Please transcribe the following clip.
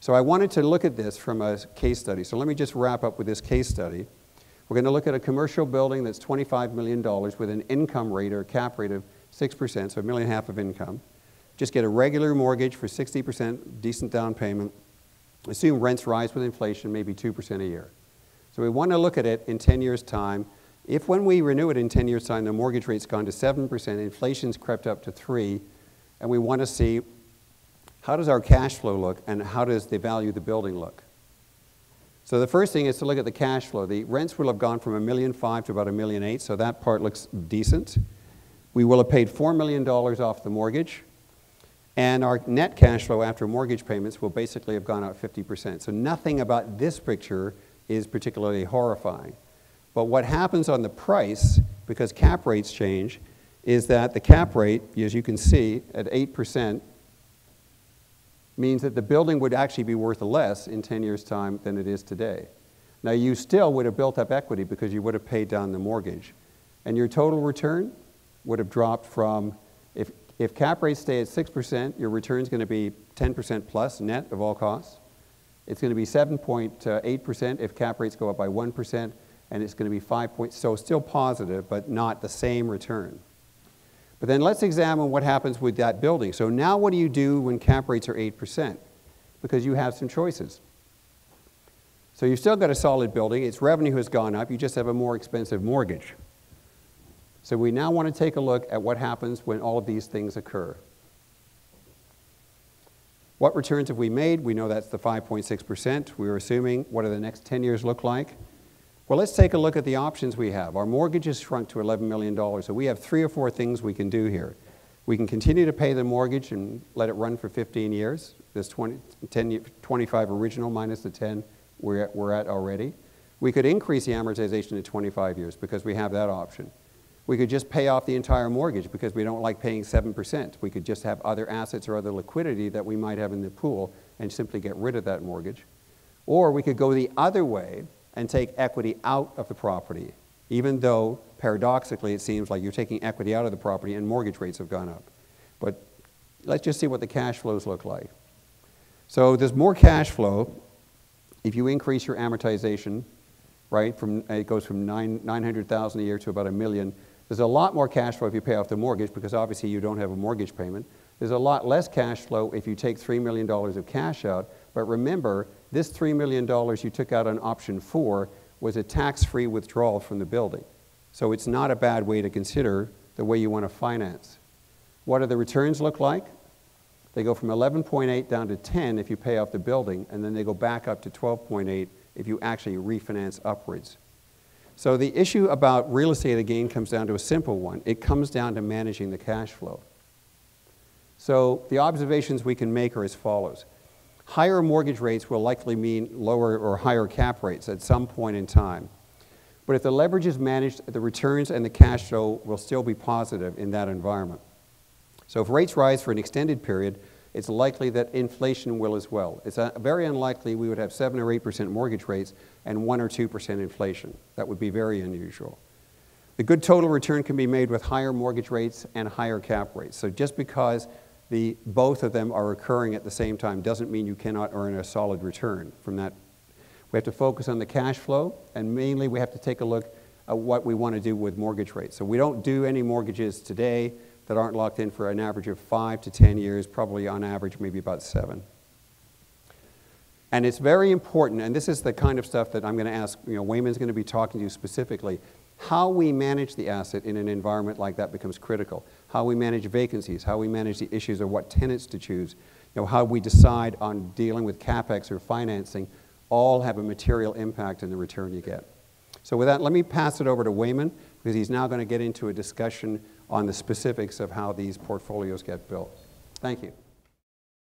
So I wanted to look at this from a case study. So let me just wrap up with this case study. We're going to look at a commercial building that's $25 million with an income rate or cap rate of 6%, so $1.5 million of income. Just get a regular mortgage for 60%, decent down payment. Assume rents rise with inflation, maybe 2% a year. So we want to look at it in 10 years' time. If when we renew it in 10 years' time, the mortgage rate's gone to 7%, inflation's crept up to 3%, and we want to see how does our cash flow look and how does the value of the building look. So the first thing is to look at the cash flow. The rents will have gone from $1.5 million to about $1.8 million, so that part looks decent. We will have paid $4 million off the mortgage, and our net cash flow after mortgage payments will basically have gone out 50%. So nothing about this picture is particularly horrifying. But what happens on the price, because cap rates change, is that the cap rate, as you can see, at 8%, means that the building would actually be worth less in 10 years' time than it is today. Now, you still would have built up equity because you would have paid down the mortgage. And your total return would have dropped from, if cap rates stay at 6%, your return is going to be 10% plus net of all costs. It's going to be 7.8% if cap rates go up by 1%, and it's going to be 5 so still positive, but not the same return. But then let's examine what happens with that building. So now what do you do when cap rates are 8%? Because you have some choices. So you've still got a solid building, its revenue has gone up, you just have a more expensive mortgage. So we now want to take a look at what happens when all of these things occur. What returns have we made? We know that's the 5.6%. We were assuming what do the next 10 years look like? Well, let's take a look at the options we have. Our mortgage has shrunk to $11 million, so we have 3 or 4 things we can do here. We can continue to pay the mortgage and let it run for 15 years. This 25 original minus the 10 we're at already. We could increase the amortization to 25 years because we have that option. We could just pay off the entire mortgage because we don't like paying 7%. We could just have other assets or other liquidity that we might have in the pool and simply get rid of that mortgage. Or we could go the other way and take equity out of the property, even though paradoxically it seems like you're taking equity out of the property and mortgage rates have gone up. But let's just see what the cash flows look like. So there's more cash flow if you increase your amortization, right? It goes from $900,000 a year to about $1 million. There's a lot more cash flow if you pay off the mortgage because obviously you don't have a mortgage payment. There's a lot less cash flow if you take $3 million of cash out. But remember, this $3 million you took out on option 4 was a tax-free withdrawal from the building. So it's not a bad way to consider the way you want to finance. What do the returns look like? They go from 11.8 down to 10 if you pay off the building, and then they go back up to 12.8 if you actually refinance upwards. So the issue about real estate, again, comes down to a simple one. It comes down to managing the cash flow. So the observations we can make are as follows. Higher mortgage rates will likely mean lower or higher cap rates at some point in time. But if the leverage is managed, the returns and the cash flow will still be positive in that environment. So if rates rise for an extended period, it's likely that inflation will as well. It's very unlikely we would have 7 or 8% mortgage rates and 1 or 2% inflation. That would be very unusual. The good total return can be made with higher mortgage rates and higher cap rates. So just because both of them are occurring at the same time doesn't mean you cannot earn a solid return from that. We have to focus on the cash flow, and mainly we have to take a look at what we want to do with mortgage rates. So we don't do any mortgages today that aren't locked in for an average of 5 to 10 years, probably on average maybe about 7. And it's very important, and this is the kind of stuff that I'm going to ask, Wayman's going to be talking to you specifically. How we manage the asset in an environment like that becomes critical. How we manage vacancies, how we manage the issues of what tenants to choose, how we decide on dealing with CapEx or financing, all have a material impact in the return you get. So with that, let me pass it over to Wayman, because he's now going to get into a discussion on the specifics of how these portfolios get built. Thank you.